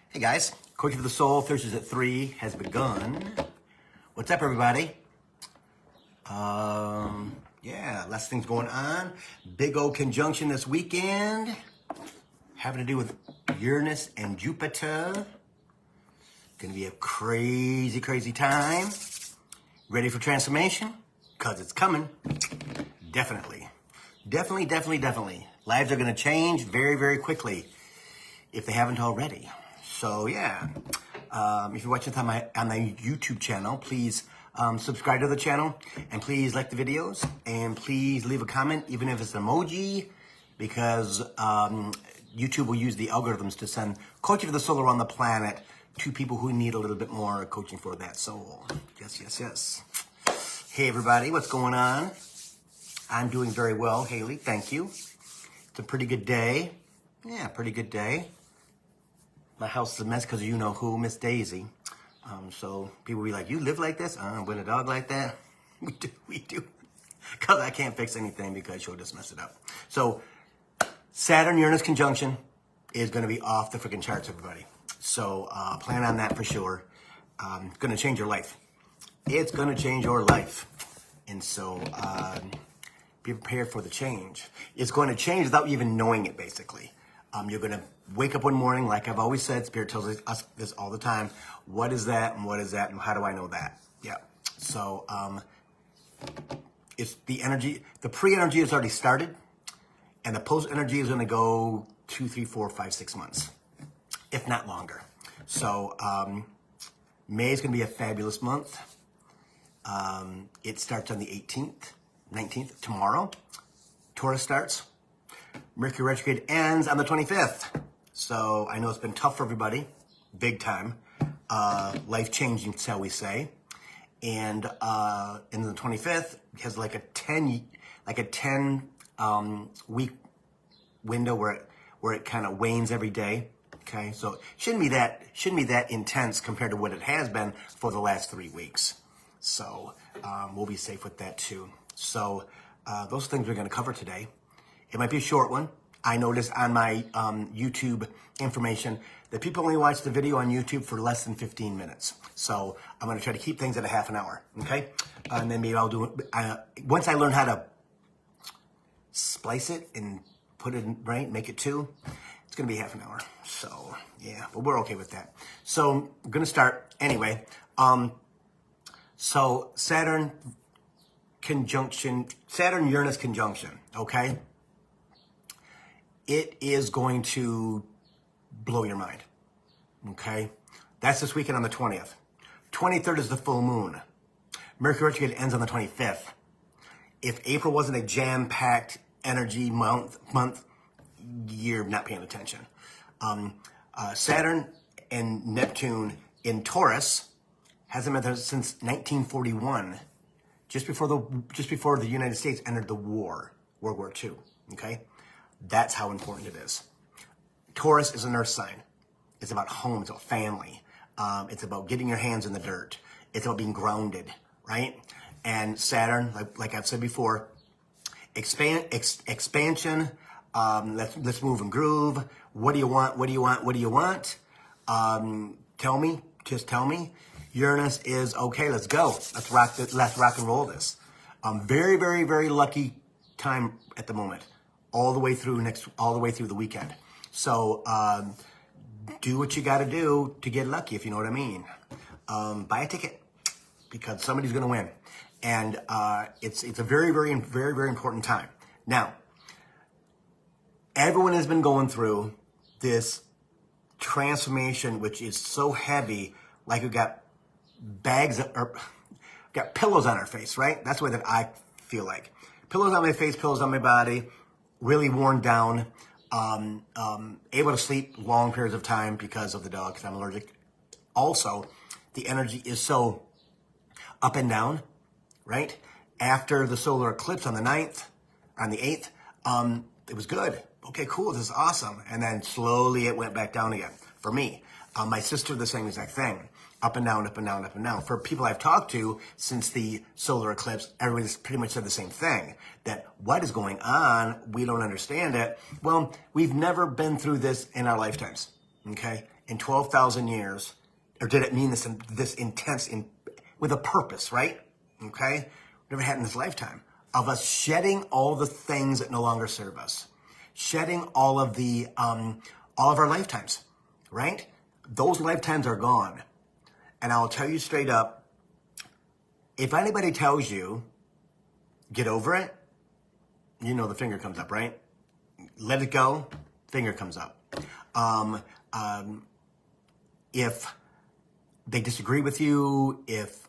Hey guys, Coaching for the Soul, Thursdays at 3 has begun. What's up, everybody? Yeah, lots of things going on. Big old conjunction this weekend, having to do with Uranus and Jupiter. Gonna be a crazy, crazy time. Ready for transformation? Because it's coming. Definitely. Definitely. Lives are gonna change very, very quickly if they haven't already. So yeah, if you're watching this on my YouTube channel, please subscribe to the channel and please like the videos and please leave a comment, even if it's an emoji, because YouTube will use the algorithms to send coaching for the soul around the planet to people who need a little bit more coaching for that soul. Yes. Hey everybody, what's going on? I'm doing very well, Haley, thank you. It's a pretty good day. Yeah, pretty good day. My house is a mess because you know who, Miss Daisy. So people be like, you live like this? With a dog like that? We do. Because I can't fix anything because she'll just mess it up. So Saturn-Uranus conjunction is going to be off the freaking charts, everybody. So plan on that for sure. It's going to change your life. It's going to change your life. And so be prepared for the change. It's going to change without even knowing it, basically. You're going to wake up one morning, like I've always said, Spirit tells us this all the time. What is that and what is that and how do I know that? Yeah. So it's the energy. The pre-energy has already started and the post-energy is going to go 2, 3, 4, 5, 6 months, if not longer. So May is going to be a fabulous month. It starts on the 18th, 19th, tomorrow. Taurus starts. Mercury retrograde ends on the 25th. So I know it's been tough for everybody, big time, life-changing, shall we say. And in the 25th, it has like a 10 week window where it kind of wanes every day. Okay, so it shouldn't be that intense compared to what it has been for the last 3 weeks. So we'll be safe with that too. So those things we're going to cover today. It might be a short one. I noticed on my YouTube information that people only watch the video on YouTube for less than 15 minutes. So I'm going to try to keep things at a half an hour, okay? And then maybe I'll do it. Once I learn how to splice it and put it in, right, make it 2, it's going to be half an hour. So, yeah, but we're okay with that. So I'm going to start anyway. So Saturn-Uranus conjunction, okay? It is going to blow your mind, okay? That's this weekend on the 20th. 23rd is the full moon. Mercury retrograde ends on the 25th. If April wasn't a jam-packed energy month, you're not paying attention. Saturn and Neptune in Taurus hasn't been there since 1941, just before the United States entered the war, World War II, okay? That's how important it is. Taurus is an earth sign. It's about home, it's about family. It's about getting your hands in the dirt. It's about being grounded, right? And Saturn, like I've said before, expansion, let's move and groove. What do you want? Tell me, just tell me. Uranus is, okay, let's go. Let's rock and roll this. Very, very, very lucky time at the moment. All the way through the weekend. So do what you got to do to get lucky, if you know what I mean. Buy a ticket because somebody's going to win, and it's a very, very, very, very important time. Now, everyone has been going through this transformation, which is so heavy, like we got got pillows on our face, right? That's the way that I feel like. Pillows on my face, pillows on my body. Really worn down, able to sleep long periods of time because of the dog, because I'm allergic. Also, the energy is so up and down, right? After the solar eclipse on the 8th, it was good. Okay, cool, this is awesome. And then slowly it went back down again for me. My sister, the same exact thing. Up and down, up and down, up and down. For people I've talked to since the solar eclipse, everybody's pretty much said the same thing. That what is going on? We don't understand it. Well, we've never been through this in our lifetimes, okay? in 12,000 years? Or did it mean this intense, with a purpose, right? Okay? Never had in this lifetime. Of us shedding all the things that no longer serve us. Shedding all of our lifetimes, right? Those lifetimes are gone. And I'll tell you straight up, if anybody tells you, get over it, you know the finger comes up, right? Let it go, finger comes up. If they disagree with you, if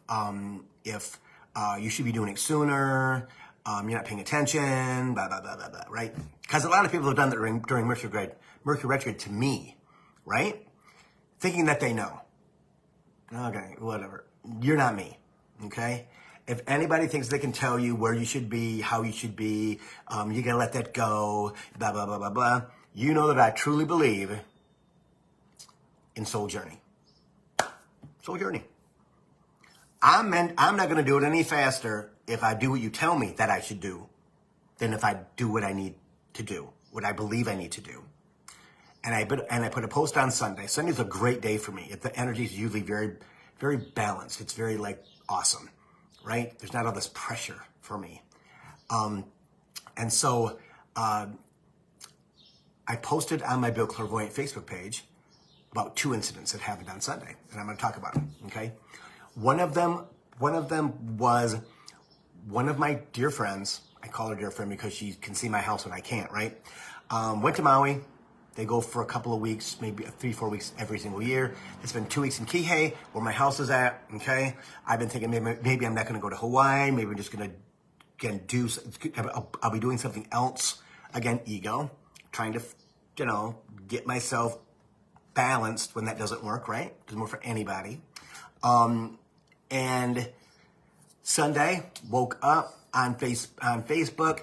you should be doing it sooner, you're not paying attention, blah, blah, blah, blah, blah, right? Because a lot of people have done that during Mercury retrograde to me, right? Thinking that they know. Okay, whatever. You're not me, okay? If anybody thinks they can tell you where you should be, how you should be, you gotta let that go, blah, blah, blah, blah, blah. You know that I truly believe in soul journey. Soul journey. I'm not gonna do it any faster if I do what you tell me that I should do than if I do what I need to do, what I believe I need to do. And I put a post on Sunday. Sunday's a great day for me. The energy is usually very, very balanced. It's very awesome, right? There's not all this pressure for me. And so I posted on my Bill Clairvoyant Facebook page about 2 incidents that happened on Sunday, and I'm going to talk about them. Okay, one of them was one of my dear friends. I call her dear friend because she can see my house when I can't. Right? Went to Maui. They go for a couple of weeks, maybe 3-4 weeks every single year. They spend 2 weeks in Kihei, where my house is at. Okay, I've been thinking maybe I'm not going to go to Hawaii. Maybe I'm just going to I'll be doing something else. Again, ego, trying to get myself balanced when that doesn't work. Right? Doesn't work for anybody. And Sunday, woke up on Facebook,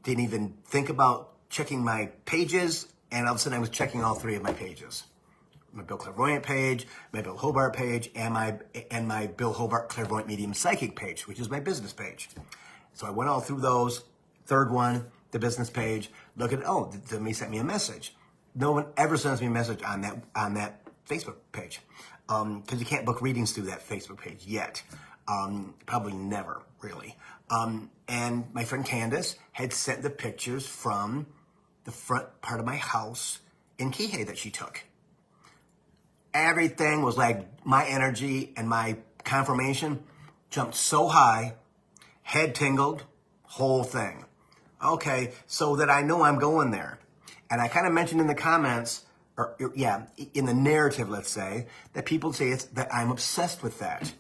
didn't even think about checking my pages. And all of a sudden I was checking all 3 of my pages. My Bill Clairvoyant page, my Bill Hobart page, and my Bill Hobart Clairvoyant Medium Psychic page, which is my business page. So I went all through those. 3rd one, the business page. Look at, somebody sent me a message. No one ever sends me a message on that Facebook page. Because you can't book readings through that Facebook page yet. Probably never, really. And my friend Candace had sent the pictures from the front part of my house in Kihei that she took. Everything was like my energy and my confirmation jumped so high, head tingled, whole thing. Okay, so that I know I'm going there. And I kind of mentioned in the comments, in the narrative, let's say, that people say that I'm obsessed with that.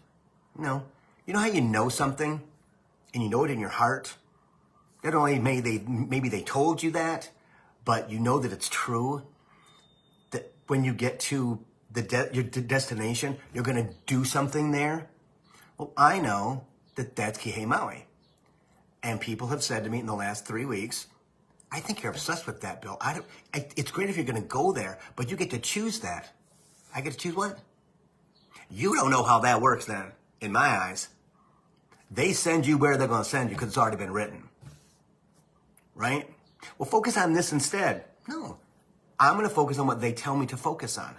No. You know how you know something and you know it in your heart? Not only maybe they told you that, but you know that it's true, that when you get to your destination, you're going to do something there. Well, I know that that's Kihei Maui. And people have said to me in the last 3 weeks, I think you're obsessed with that, Bill. It's great if you're going to go there, but you get to choose that. I get to choose what? You don't know how that works then, in my eyes. They send you where they're going to send you because it's already been written. Right? Well, focus on this instead. No. I'm going to focus on what they tell me to focus on.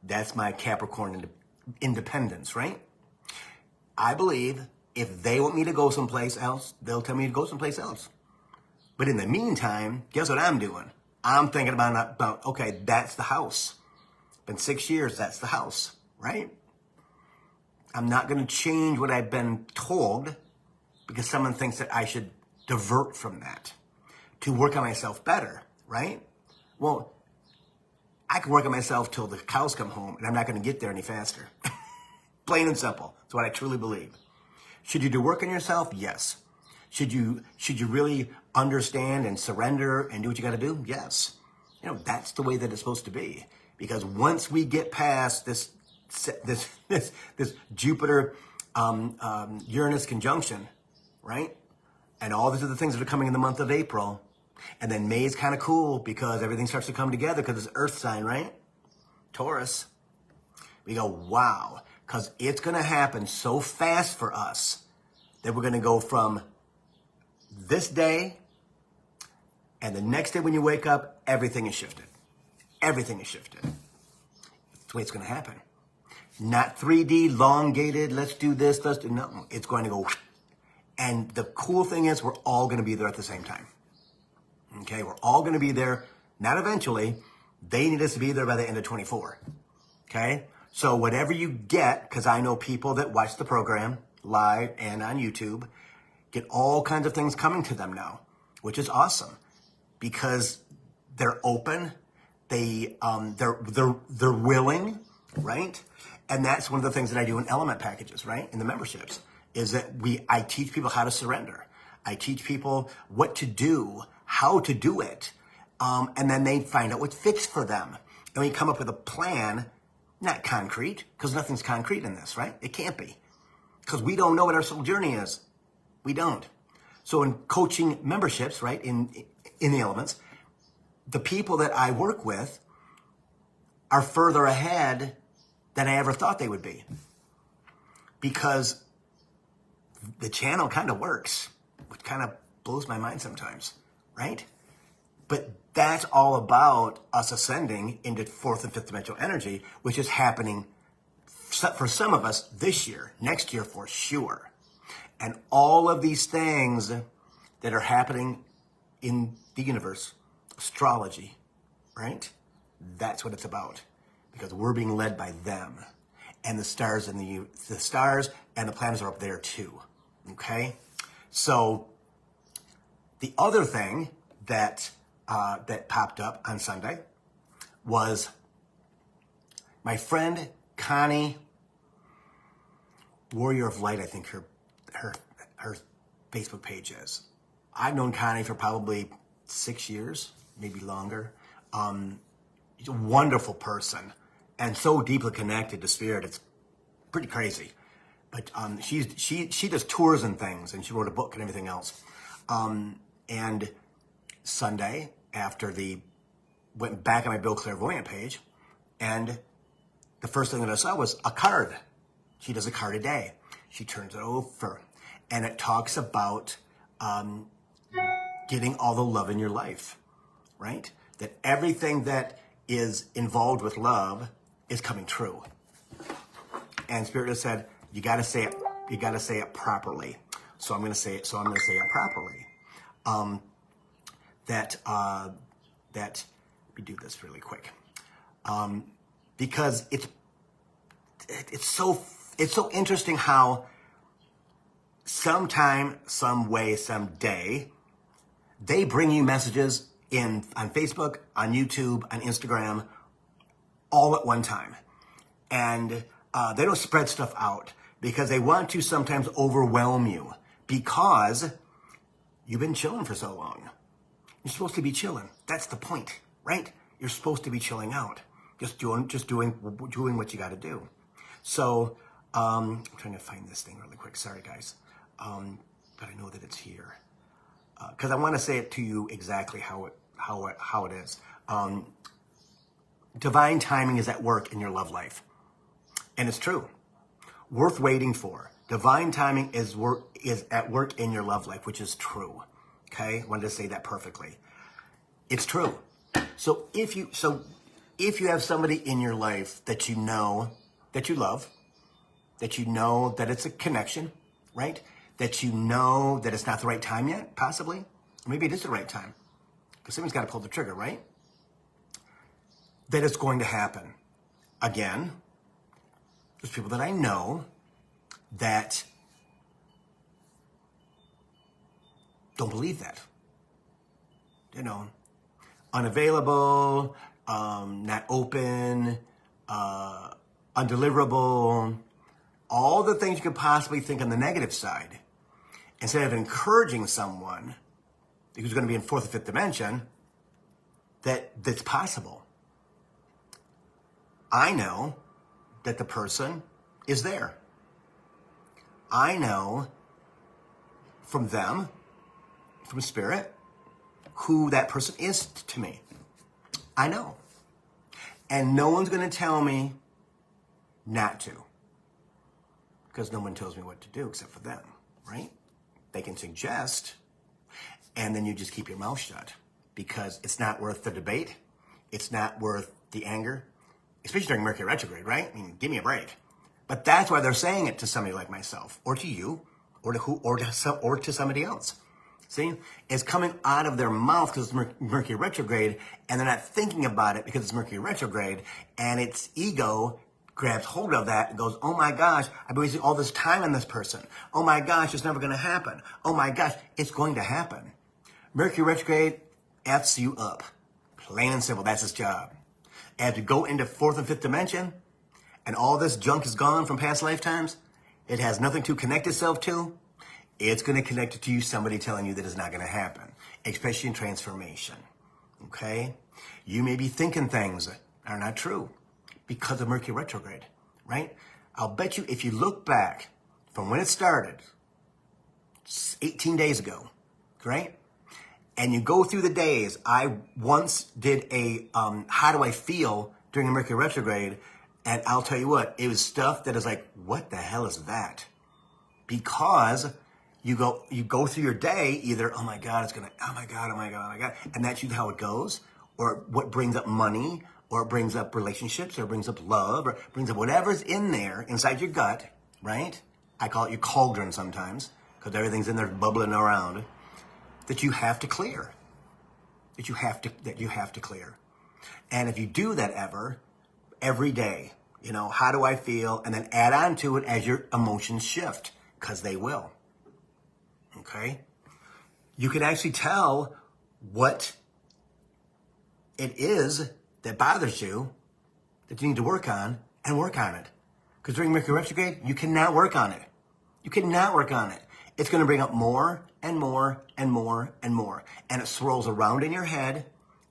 That's my Capricorn independence, right? I believe if they want me to go someplace else, they'll tell me to go someplace else. But in the meantime, guess what I'm doing? I'm thinking about okay, that's the house. Been 6 years, that's the house, right? I'm not going to change what I've been told because someone thinks that I should divert from that to work on myself better, right? Well, I can work on myself till the cows come home, and I'm not going to get there any faster. Plain and simple. That's what I truly believe. Should you do work on yourself? Yes. Should you really understand and surrender and do what you got to do? Yes. That's the way that it's supposed to be. Because once we get past this Jupiter Uranus conjunction, right? And all these other things that are coming in the month of April. And then May is kind of cool because everything starts to come together because it's Earth sign, right? Taurus. We go, wow. Because it's going to happen so fast for us that we're going to go from this day and the next day when you wake up, everything is shifted. Everything is shifted. That's the way it's going to happen. Not 3D, elongated, let's do this, let's do, no. It's going to go, and the cool thing is we're all going to be there at the same time. Okay, we're all going to be there, not eventually. They need us to be there by the end of 24. Okay, so whatever you get, because I know people that watch the program live and on YouTube, get all kinds of things coming to them now, which is awesome because they're open, they're willing, right? And that's one of the things that I do in element packages, right? In the memberships, is that I teach people how to surrender. I teach people what to do, how to do it, and then they find out what fits for them. And we come up with a plan, not concrete, because nothing's concrete in this, right? It can't be, because we don't know what our soul journey is. We don't. So in coaching memberships, right, in the elements, the people that I work with are further ahead than I ever thought they would be, because the channel kind of works, which kind of blows my mind sometimes, right? But that's all about us ascending into fourth and fifth dimensional energy, which is happening for some of us this year, next year for sure. And all of these things that are happening in the universe, astrology, right? That's what it's about, because we're being led by them, and the stars and the stars and the planets are up there too. Okay, so the other thing that that popped up on Sunday was my friend Connie, Warrior of Light, I think her Facebook page is. I've known Connie for probably 6 years, maybe longer. She's a wonderful person and so deeply connected to spirit. It's pretty crazy. But she does tours and things, and she wrote a book and everything else. And Sunday, went back on my Bill Clairvoyant page, and the first thing that I saw was a card. She does a card a day. She turns it over, and it talks about getting all the love in your life, right? That everything that is involved with love is coming true. And Spirit has said, you got to say it. You got to say it properly. So I'm going to say it. So I'm going to say it properly. Let me do this really quick. Because it's so interesting how sometime, some way, someday, they bring you messages on Facebook, on YouTube, on Instagram, all at one time. And they don't spread stuff out because they want to sometimes overwhelm you because you've been chilling for so long. You're supposed to be chilling. That's the point, right? You're supposed to be chilling out, just doing what you got to do. So I'm trying to find this thing really quick. Sorry, guys, but I know that it's here because I want to say it to you exactly how it is. Divine timing is at work in your love life. And it's true. Worth waiting for. Divine timing is at work in your love life, which is true. Okay? I wanted to say that perfectly. It's true. So if you have somebody in your life that you know, that you love, that you know that it's a connection, right? That you know that it's not the right time yet, possibly. Or maybe it is the right time. Because someone's got to pull the trigger, right? That it's going to happen. Again, there's people that I know that don't believe that. You know, unavailable, not open, undeliverable, all the things you could possibly think on the negative side. Instead of encouraging someone who's going to be in fourth or fifth dimension, that's possible. I know that the person is there. I know from them, from spirit, who that person is to me. I know. And no one's going to tell me not to. Because no one tells me what to do except for them, right? They can suggest, and then you just keep your mouth shut. Because it's not worth the debate. it's not worth the anger, especially during Mercury retrograde, right? I mean, give me a break. But that's why they're saying it to somebody like myself, or to you, or to somebody else. See, it's coming out of their mouth because it's Mercury retrograde, and they're not thinking about it because it's Mercury retrograde, and its ego grabs hold of that and goes, oh my gosh, I've been wasting all this time on this person. Oh my gosh, it's never going to happen. Oh my gosh, it's going to happen. Mercury retrograde F's you up. Plain and simple, that's its job. As we go into fourth and fifth dimension, and all this junk is gone from past lifetimes, it has nothing to connect itself to, it's going to connect it to you, somebody telling you that it's not going to happen, especially in transformation. Okay? You may be thinking things that are not true because of Mercury retrograde, right? I'll bet you if you look back from when it started, 18 days ago, right? And you go through the days, I once did a how do I feel during the Mercury retrograde, and I'll tell you what, it was stuff that is like, what the hell is that? Because you go through your day either, oh my God, it's gonna, oh my God, oh my God, oh my God, and that's usually how it goes, or what brings up money, or it brings up relationships, or it brings up love, or it brings up whatever's in there inside your gut, right? I call it your cauldron sometimes, because everything's in there bubbling around, that you have to clear, that you have to clear. And if you do that every day, you know, how do I feel? And then add on to it as your emotions shift, because they will. Okay? You can actually tell what it is that bothers you that you need to work on, and work on it. Because during Mercury retrograde, you cannot work on it. You cannot work on it. It's going to bring up more and more and more and more. And it swirls around in your head.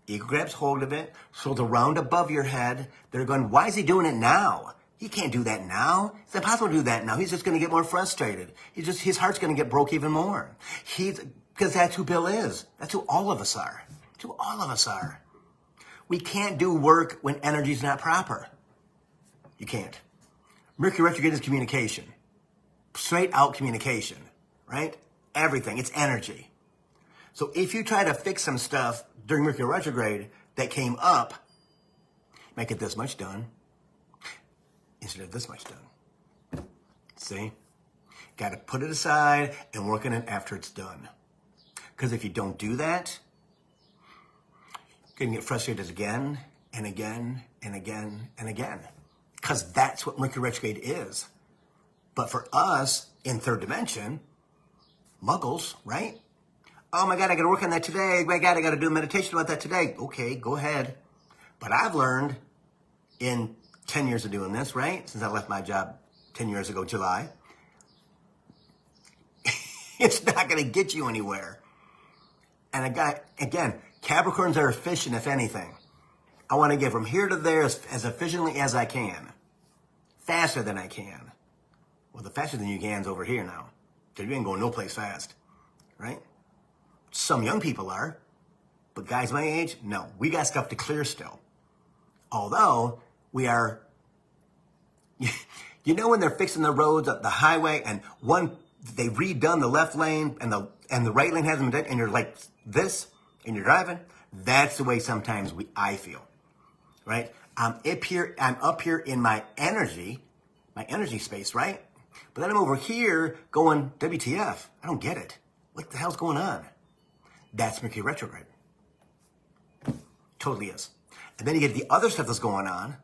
Ego grabs hold of it, swirls around above your head. They're going, why is he doing it now? He can't do that now. It's impossible to do that now. He's just going to get more frustrated. His heart's going to get broke even more. Because that's who Bill is. That's who all of us are. That's who all of us are. We can't do work when energy's not proper. You can't. Mercury retrograde is communication. Straight out communication, right? Everything. It's energy. So if you try to fix some stuff during Mercury retrograde that came up, you might get this much done instead of this much done. See? Got to put it aside and work on it after it's done. Because if you don't do that, you're going to get frustrated again and again and again and again. Because that's what Mercury retrograde is. But for us in third dimension, muggles, right? Oh my God, I got to work on that today. My God, I got to do a meditation about that today. Okay, go ahead. But I've learned in 10 years of doing this, right? Since I left my job 10 years ago, July, it's not going to get you anywhere. And again, Capricorns are efficient, if anything. I want to get from here to there as efficiently as I can. Faster than I can. Well, the faster than you can's over here now. Because you ain't going no place fast. Right? Some young people are. But guys my age, no. We got stuff to clear still. Although, we are... You know when they're fixing the roads, the highway, and they've redone the left lane, and the right lane hasn't been done, and you're like this, and you're driving? That's the way sometimes I feel. Right? I'm up here in my energy space, right? But then I'm over here going, WTF, I don't get it. What the hell's going on? That's Mercury retrograde. Totally is. And then you get the other stuff that's going on.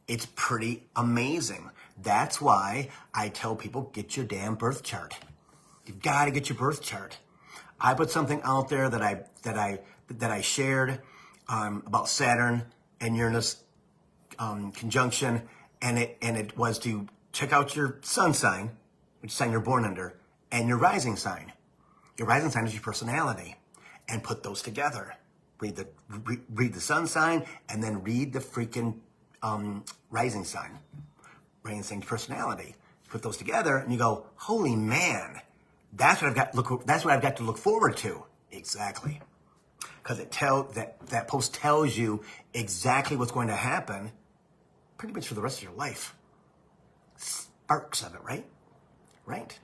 It's pretty amazing. That's why I tell people, get your damn birth chart. You've got to get your birth chart. I put something out there that I shared about Saturn and Uranus conjunction, and it was to check out your sun sign, which sign you're born under, and your rising sign. Your rising sign is your personality, and put those together. Read the sun sign, and then read the freaking rising sign. Rising sign's personality. Put those together, and you go, holy man, that's what I've got to look forward to. Exactly. Because that post tells you exactly what's going to happen pretty much for the rest of your life. Sparks of it, right? Right.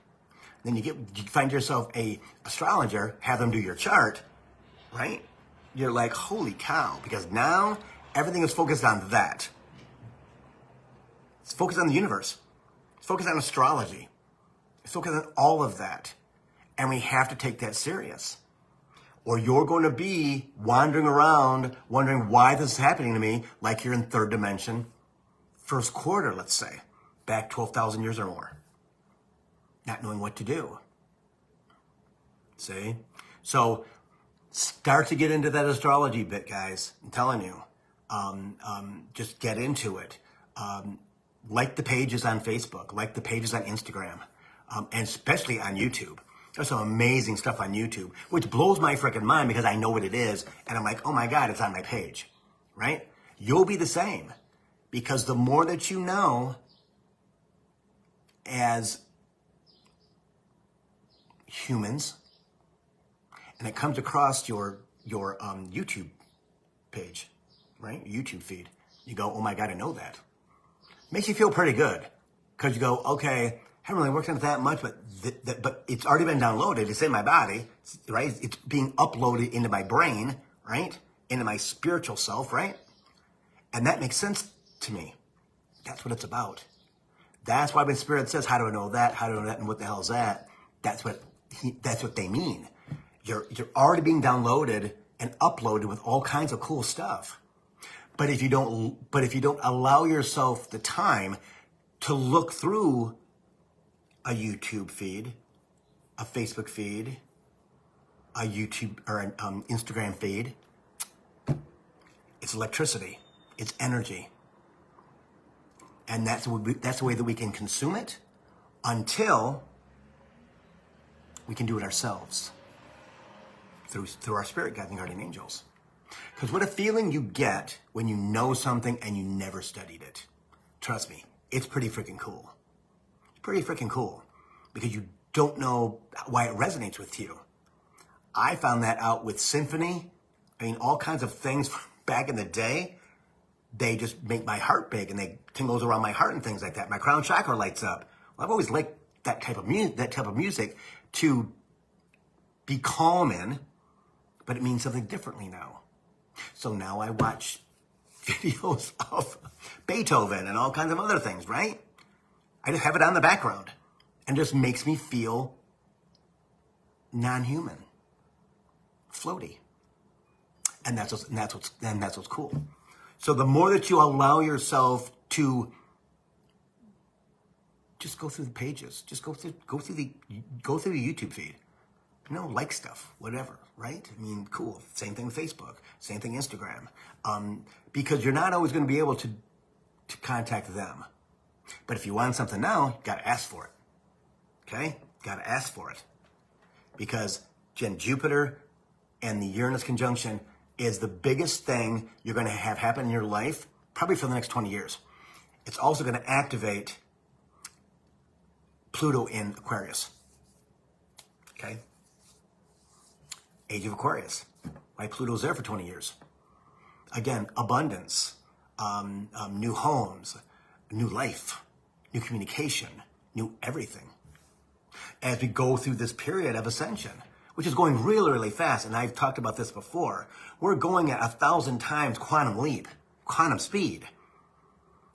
Then you find yourself a astrologer, have them do your chart, right? You're like, holy cow, because now Everything is focused on that. It's focused on the universe. It's focused on astrology. It's focused on all of that. And we have to take that serious. Or you're going to be wandering around wondering why this is happening to me, like you're in third dimension, first quarter, let's say, back 12,000 years or more. Not knowing what to do. See? So start to get into that astrology bit, guys. I'm telling you. Just get into it. Like the pages on Facebook, like the pages on Instagram, and especially on YouTube. There's some amazing stuff on YouTube, which blows my freaking mind because I know what it is, and I'm like, oh my God, it's on my page, right? You'll be the same, because the more that you know as humans, and it comes across your YouTube page, right? YouTube feed, you go, oh my God, I know that. Makes you feel pretty good, because you go, okay, I haven't really worked on it that much, but it's already been downloaded. It's in my body, right? It's being uploaded into my brain, right? Into my spiritual self, right? And that makes sense to me. That's what it's about. That's why when Spirit says, how do I know that? How do I know that? And what the hell is that? That's what they mean. You're already being downloaded and uploaded with all kinds of cool stuff. But if you don't allow yourself the time to look through a YouTube feed, a Facebook feed, a YouTube or an Instagram feed, it's electricity, it's energy. And that's the way that we can consume it until we can do it ourselves through our spirit guides and guardian angels. Because what a feeling you get when you know something and you never studied it. Trust me, it's pretty freaking cool. It's pretty freaking cool because you don't know why it resonates with you. I found that out with symphony. I mean, all kinds of things from back in the day. They just make my heart big and they tingles around my heart and things like that. My crown chakra lights up. Well, I've always liked that type of music to be calm in, but it means something differently now. So now I watch videos of Beethoven and all kinds of other things, right? I just have it on the background and just makes me feel non-human, floaty. And that's what's cool. So the more that you allow yourself to just go through the pages, just go through the YouTube feed. Like stuff, whatever, right? I mean, cool. Same thing with Facebook, same thing Instagram. Because you're not always going to be able to contact them. But if you want something now, you got to ask for it. Okay? Got to ask for it. Because Jupiter and the Uranus conjunction is the biggest thing you're going to have happen in your life, probably for the next 20 years. It's also going to activate Pluto in Aquarius. Okay? Age of Aquarius. Right? Pluto's there for 20 years. Again, abundance, new homes, new life, new communication, new everything. As we go through this period of ascension, which is going really, really fast, and I've talked about this before, we're going at 1,000 times quantum leap, quantum speed.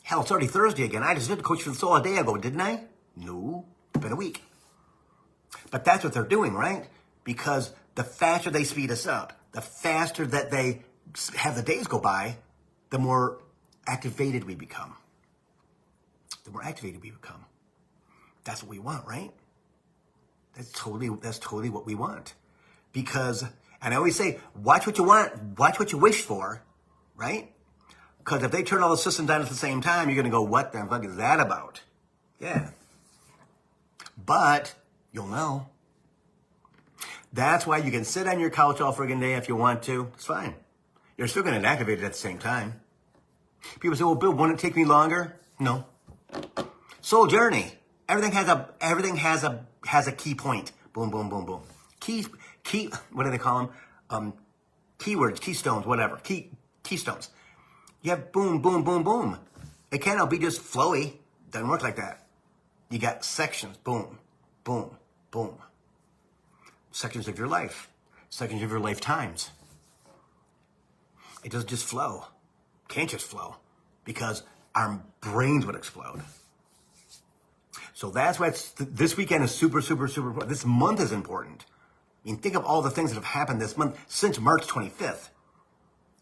Hell, it's already Thursday again. I just did Coach for the Soul a day ago, didn't I? No, it's been a week. But that's what they're doing, right? Because the faster they speed us up, the faster that they have the days go by, the more activated we become. The more activated we become. That's what we want, right? That's totally what we want. Because, and I always say, watch what you want, watch what you wish for, right? Because if they turn all the systems on at the same time, you're going to go, what the fuck is that about? Yeah. But you'll know. That's why you can sit on your couch all friggin' day if you want to. It's fine. You're still going to activate it at the same time. People say, well, Bill, won't it take me longer? No. Soul journey. Everything has a key point. Boom, boom, boom, boom. Key, what do they call them? Keywords, keystones, whatever. Keystones. You have boom, boom, boom, boom. It can't all be just flowy. Doesn't work like that. You got sections. Boom, boom, boom. Sections of your life. Sections of your lifetimes. It doesn't just flow. Can't just flow, because our brains would explode. So that's why this weekend is super, super, super important. This month is important. I mean, think of all the things that have happened this month since March 25th.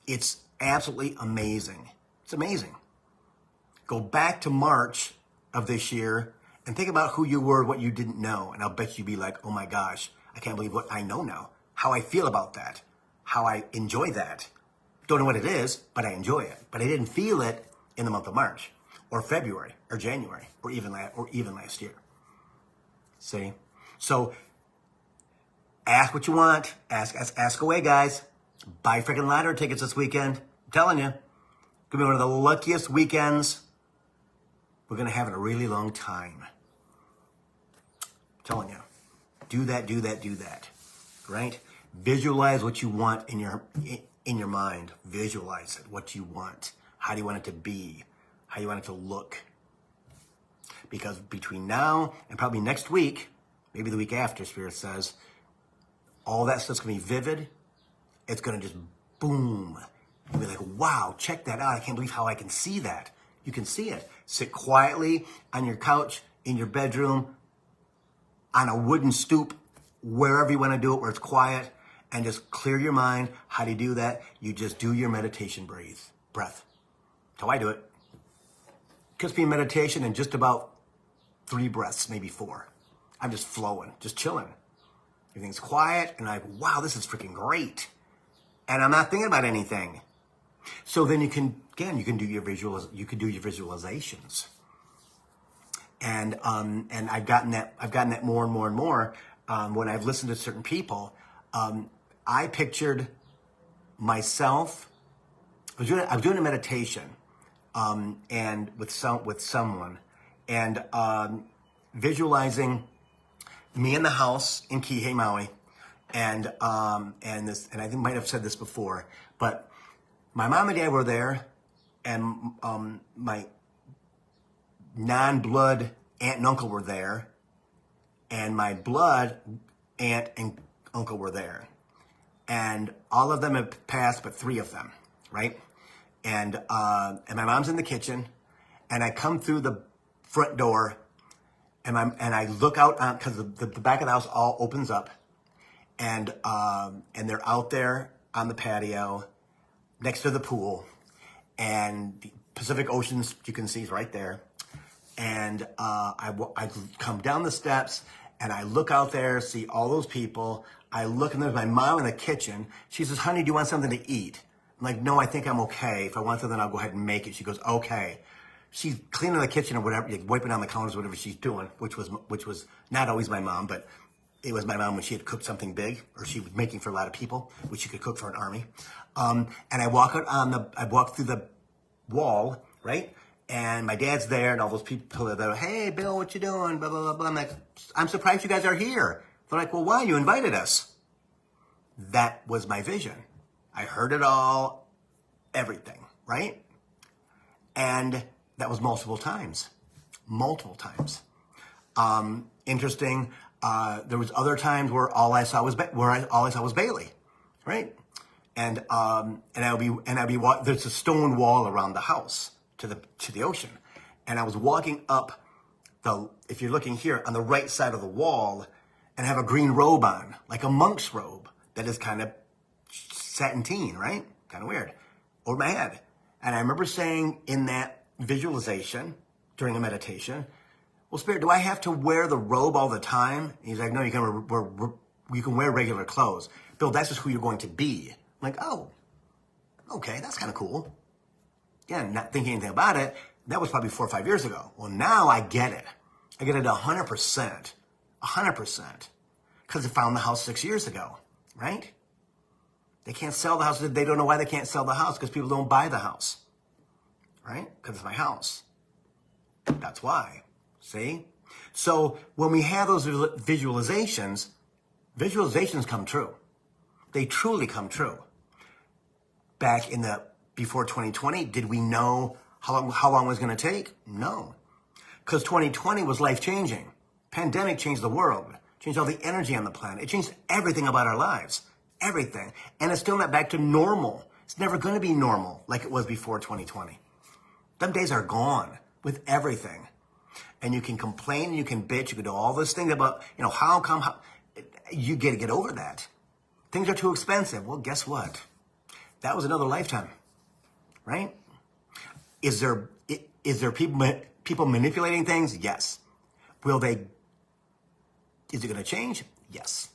It's absolutely amazing. It's amazing. Go back to March of this year and think about who you were, what you didn't know. And I'll bet you'd be like, oh my gosh, I can't believe what I know now. How I feel about that. How I enjoy that. Don't know what it is, but I enjoy it. But I didn't feel it in the month of March or February or January or even last year. See? So ask what you want. Ask away, guys. Buy freaking lottery tickets this weekend. I'm telling you. It's going to be one of the luckiest weekends we're going to have in a really long time. I'm telling you. Do that, do that, do that. Right? Visualize what you want in your mind. Visualize it, what you want. How do you want it to be? How do you want it to look? Because between now and probably next week, maybe the week after, Spirit says, all that stuff's going to be vivid. It's going to just boom. You'll be like, wow, check that out. I can't believe how I can see that. You can see it. Sit quietly on your couch, in your bedroom, on a wooden stoop, wherever you want to do it, where it's quiet, and just clear your mind. How do you do that? You just do your meditation breath. That's how I do it. Could be meditation in just about 3 breaths, maybe 4. I'm just flowing, just chilling. Everything's quiet, and I'm like, wow, this is freaking great. And I'm not thinking about anything. So then you can do your visualizations. And I've gotten that more and more and more when I've listened to certain people. I pictured myself. I was doing a meditation, and with someone, and visualizing me in the house in Kihei, Maui, and I think I might have said this before, but my mom and dad were there, and my non-blood aunt and uncle were there, and my blood aunt and uncle were there, and all of them have passed, but 3 of them, right? And my mom's in the kitchen, and I come through the front door, and I look out on, because the back of the house all opens up, and they're out there on the patio next to the pool, and the Pacific Oceans you can see is right there. And I come down the steps, and I look out there, see all those people. I look, and there's my mom in the kitchen. She says, honey, do you want something to eat? I'm like, no, I think I'm okay. If I want something, I'll go ahead and make it. She goes, okay. She's cleaning the kitchen or whatever, like wiping down the counters, whatever she's doing, which was not always my mom, but it was my mom when she had cooked something big, or she was making for a lot of people, which she could cook for an army. And I walk through the wall, right? And my dad's there, and all those people are there. Hey, Bill, what you doing? Blah, blah, blah, blah. I'm like, I'm surprised you guys are here. They're like, well, why? You invited us. That was my vision. I heard it all, everything, right? And that was multiple times. Interesting. There was other times where all I saw was Bailey, right? And I'd be there's a stone wall around the house to the ocean, and I was walking up if you're looking here on the right side of the wall, and have a green robe on, like a monk's robe that is kind of satintine, right? Kind of weird, over my head. And I remember saying in that visualization during a meditation, well, Spirit, do I have to wear the robe all the time? And he's like, no, you can wear regular clothes. Bill, that's just who you're going to be. I'm like, oh, okay, that's kind of cool. Again, not thinking anything about it. That was probably 4 or 5 years ago. Well, now I get it. I get it 100%. 100%. Because I found the house 6 years ago, right? They can't sell the house. They don't know why they can't sell the house, because people don't buy the house, right? Because it's my house. That's why. See? So when we have those visualizations come true. They truly come true. Back before 2020, did we know how long it was going to take? No. Because 2020 was life-changing. Pandemic changed the world. Changed all the energy on the planet. It changed everything about our lives. Everything. And it's still not back to normal. It's never going to be normal like it was before 2020. Them days are gone with everything. And you can complain, and you can bitch, you can do all this thing about, how come, you got to get over that. Things are too expensive. Well, guess what? That was another lifetime, right? Is there people manipulating things? Yes. Is it going to change? Yes.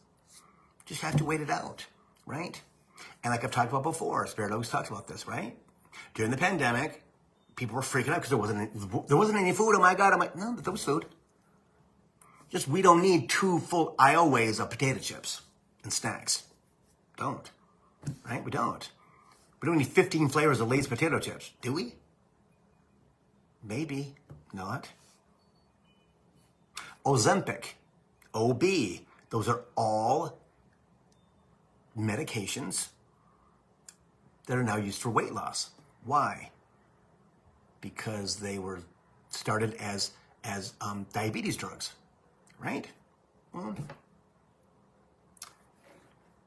Just have to wait it out, right? And like I've talked about before, Spirit always talks about this, right? During the pandemic, people were freaking out because there wasn't any food. Oh my God. I'm like, no, but there was food. Just, we don't need 2 full aisleways of potato chips and snacks. Don't, right? We don't. We don't need 15 flavors of Lay's potato chips. Do we? Maybe not. Ozempic, OB, those are all medications that are now used for weight loss. Why? Because they were started as diabetes drugs, right? Well,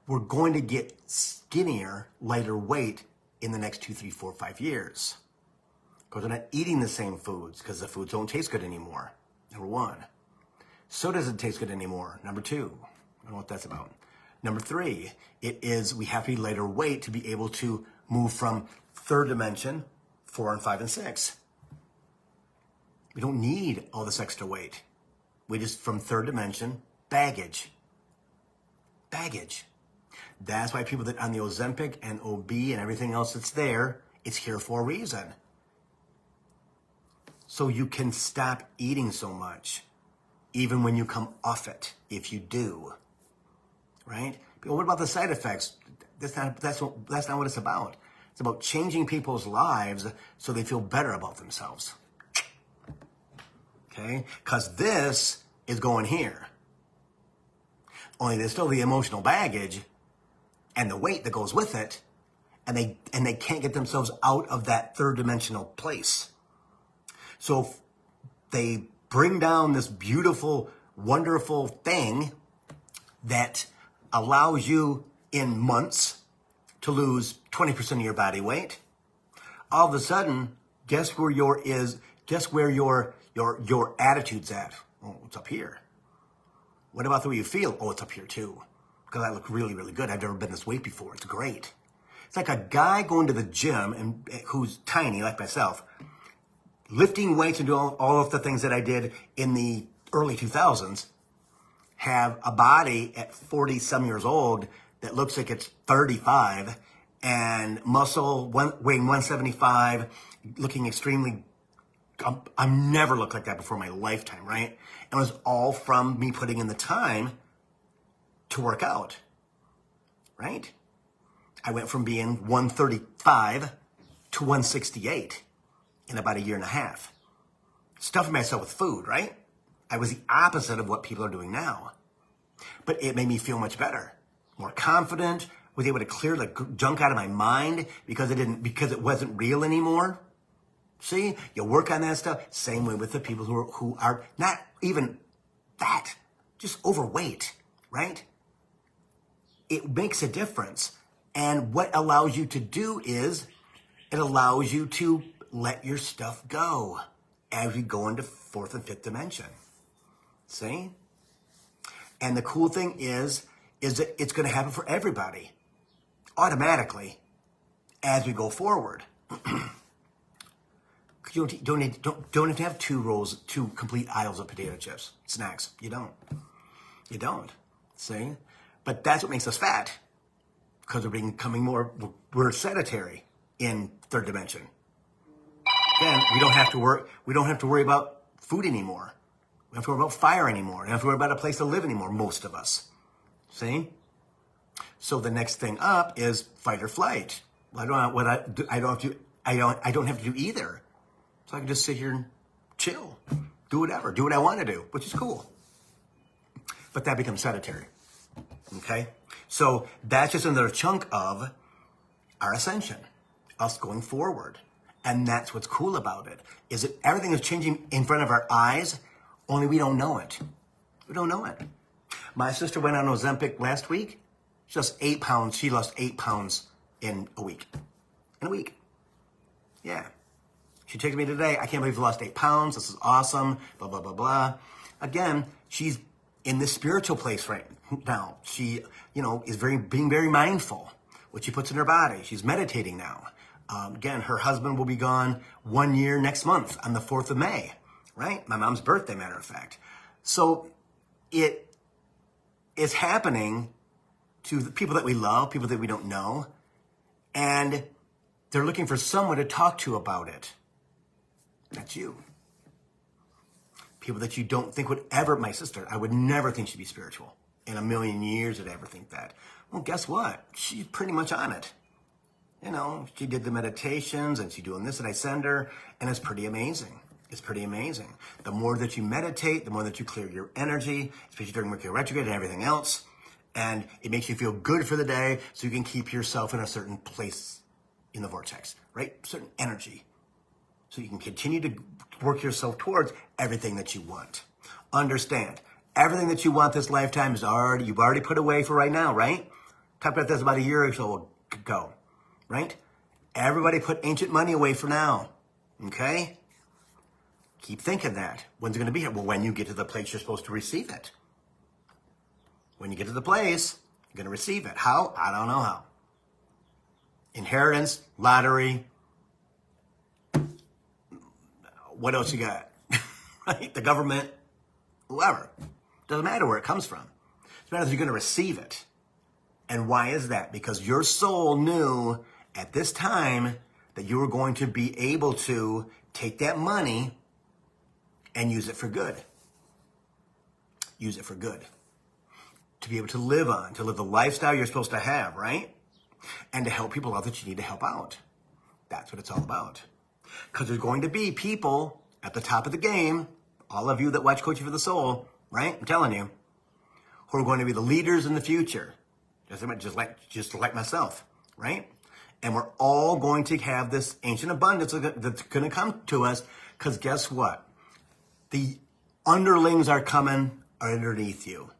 we're going to get skinnier, lighter weight in the next 2, 3, 4, 5 years. Because we're not eating the same foods, because the foods don't taste good anymore, number 1. So doesn't taste good anymore, number 2. I don't know what that's about. Number 3, we have to be lighter weight to be able to move from 3rd dimension, 4 and 5 and 6. We don't need all this extra weight. We just, from 3rd dimension, baggage. That's why people that on the Ozempic and OB and everything else that's there, it's here for a reason. So you can stop eating so much, even when you come off it, if you do, right? But what about the side effects? That's not what it's about. It's about changing people's lives so they feel better about themselves. Okay? Because this is going here. Only there's still the emotional baggage and the weight that goes with it, and they can't get themselves out of that 3rd dimensional place. So they bring down this beautiful, wonderful thing that allows you in months to lose 20% of your body weight. All of a sudden, guess where your attitude's at? Oh, it's up here. What about the way you feel? Oh, it's up here too. Because I look really, really good. I've never been this weight before. It's great. It's like a guy going to the gym and who's tiny like myself, lifting weights and doing all of the things that I did in the early 2000s, have a body at 40-some years old that looks like it's 35, and muscle weighing 175, looking extremely, I've never looked like that before in my lifetime, right? And it was all from me putting in the time to work out, right? I went from being 135 to 168 in about a year and a half. Stuffing myself with food, right? I was the opposite of what people are doing now. But it made me feel much better, more confident, was able to clear the junk out of my mind because it wasn't real anymore. See, you work on that stuff. Same way with the people who are not even fat, just overweight, right? It makes a difference. And what allows you to do is it allows you to let your stuff go as you go into 4th and 5th dimension. See? And the cool thing is that it's going to happen for everybody automatically as we go forward. You don't have to have 2 complete aisles of potato chips, snacks. You don't. See? But that's what makes us fat, because we're sedentary in 3rd dimension. Again, we don't have to worry about food anymore. We don't have to worry about fire anymore. We don't have to worry about a place to live anymore, most of us. See? So the next thing up is fight or flight. Well, I don't have to do either. So I can just sit here and chill, do whatever, do what I want to do, which is cool. But that becomes sedentary. Okay? So that's just another chunk of our ascension, us going forward. And that's what's cool about it, is that everything is changing in front of our eyes, only we don't know it. We don't know it. My sister went on Ozempic last week. She lost 8 pounds. She lost 8 pounds in a week. in a week. Yeah. She texted me today, I can't believe you lost 8 pounds. This is awesome, blah, blah, blah, blah. Again, she's in this spiritual place right now. She, is being very mindful what she puts in her body. She's meditating now. Again, her husband will be gone 1 year next month on the 4th of May, right? My mom's birthday, matter of fact. So it is happening to the people that we love, people that we don't know, and they're looking for someone to talk to about it. That's you. People that you don't think would ever, my sister, I would never think she'd be spiritual. In a million years I'd ever think that. Well, guess what? She's pretty much on it. She did the meditations and she's doing this that I send her, and it's pretty amazing. It's pretty amazing. The more that you meditate, the more that you clear your energy, especially during Mercury retrograde and everything else, and it makes you feel good for the day so you can keep yourself in a certain place in the vortex, right? Certain energy. So you can continue to work yourself towards everything that you want. Understand, everything that you want this lifetime you've already put away for right now, right? Talked about this about a year or so ago, right? Everybody put ancient money away for now, okay? Keep thinking that. When's it going to be here? Well, when you get to the place you're supposed to receive it. When you get to the place, you're going to receive it. How? I don't know how. Inheritance, lottery. What else you got? Right? The government, whoever. Doesn't matter where it comes from. It matters you're going to receive it. And why is that? Because your soul knew at this time that you were going to be able to take that money and use it for good. Use it for good. To be able to live on, to live the lifestyle you're supposed to have, right? And to help people out that you need to help out. That's what it's all about. Because there's going to be people at the top of the game, all of you that watch Coaching for the Soul, right? I'm telling you, who are going to be the leaders in the future. Just like myself, right? And we're all going to have this ancient abundance that's going to come to us, because guess what? The underlings are coming underneath you.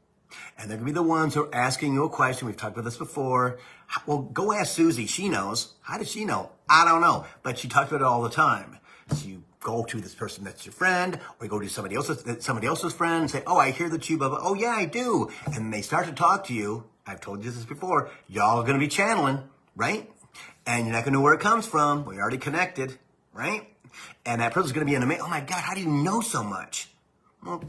And they're going to be the ones who are asking you a question. We've talked about this before. Well, go ask Susie. She knows. How does she know? I don't know. But she talks about it all the time. So you go to this person that's your friend, or you go to somebody else's friend and say, oh, I hear that you, blah, blah. Oh, yeah, I do. And they start to talk to you. I've told you this before. Y'all are going to be channeling, right? And you're not going to know where it comes from. We're already connected, right? And that person's going to be oh my God, how do you know so much? Well,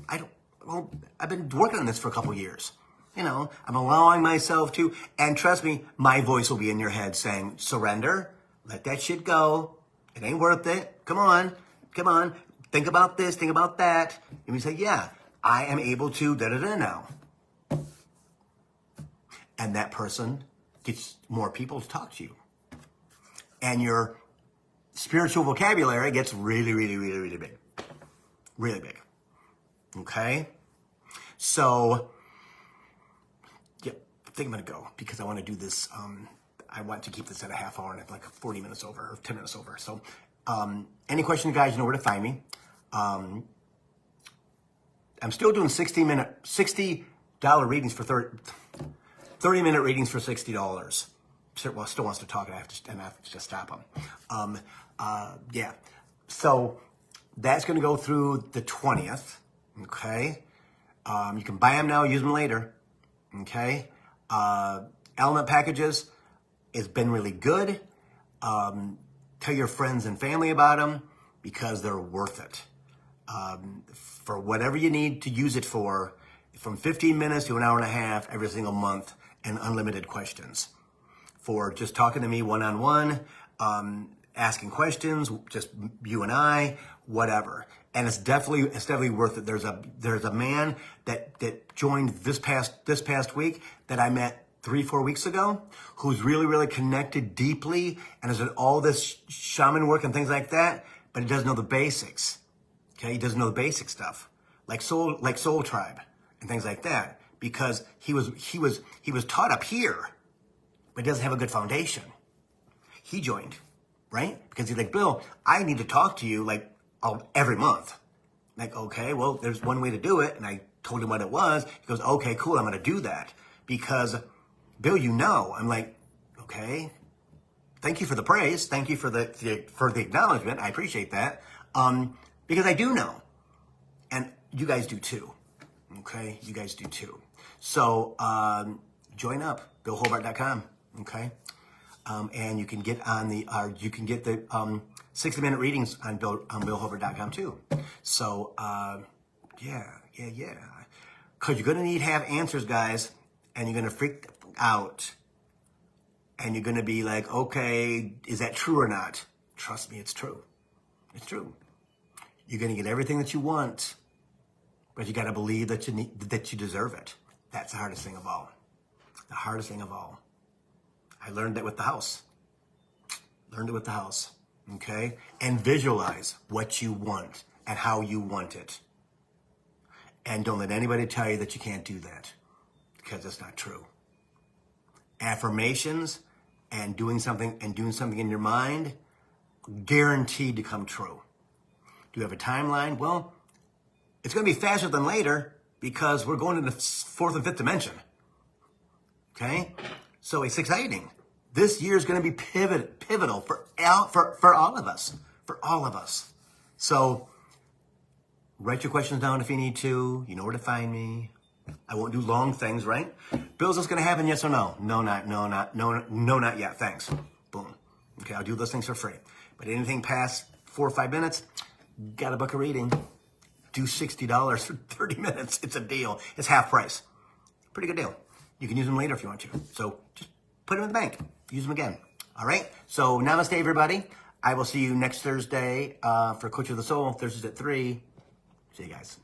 I've been working on this for a couple years. I'm allowing myself to, and trust me, my voice will be in your head saying, surrender, let that shit go. It ain't worth it. Come on. Think about this, think about that. And you say, yeah, I am able to da-da-da now. And that person gets more people to talk to you. And your spiritual vocabulary gets really, really, really, really big. Really big. Okay? So, yeah, I think I'm going to go because I want to do this. I want to keep this at a half hour and like 40 minutes over or 10 minutes over. So, any questions, guys, you know where to find me. I'm still doing $60 readings for 30-minute readings for $60. Well, still wants to talk, and I have to just stop him. Yeah. So that's going to go through the 20th. Okay. You can buy them now, use them later. Okay. Element packages has been really good. Tell your friends and family about them because they're worth it. For whatever you need to use it for, from 15 minutes to an hour and a half every single month, and unlimited questions. For just talking to me one-on-one, asking questions, just you and I, whatever. And it's definitely worth it. There's a man that joined this past week that I met 3-4 weeks ago, who's really, really connected deeply and has done all this shaman work and things like that, but he doesn't know the basics. Okay, he doesn't know the basic stuff, like Soul Tribe and things like that, because he was taught up here, but he doesn't have a good foundation. He joined, right? Because he's like, Bill, I need to talk to you every month. Like, okay, well, there's one way to do it. And I told him what it was. He goes, okay, cool, I'm going to do that. Because, Bill, I'm like, okay, thank you for the praise. Thank you for the acknowledgement. I appreciate that. Because I do know, and you guys do too. Okay, you guys do too. So join up, billhobart.com. Okay, and you can get on the 60-minute readings on billhobart.com too. So yeah. Because you're gonna have answers, guys, and you're gonna freak out, and you're gonna be like, okay, is that true or not? Trust me, it's true. It's true. You're gonna get everything that you want, but you gotta believe that you deserve it. That's the hardest thing of all. The hardest thing of all. I learned that with the house. Okay? And visualize what you want and how you want it. And don't let anybody tell you that you can't do that, because it's not true. Affirmations and doing something in your mind, guaranteed to come true. Do you have a timeline? Well, it's going to be faster than later, because we're going to the 4th and 5th dimension. Okay? So it's exciting. This year is going to be pivotal for all of us. For all of us. So write your questions down if you need to. You know where to find me. I won't do long things, right? Bill, is this going to happen? Yes or no? No, not yet. Thanks. Boom. Okay, I'll do those things for free. But anything past 4 or 5 minutes, gotta book a reading. Do $60 for 30 minutes. It's a deal. It's half price. Pretty good deal. You can use them later if you want to. So just put them in the bank. Use them again. All right? So namaste, everybody. I will see you next Thursday for Coach of the Soul. Thursdays at 3. See you guys.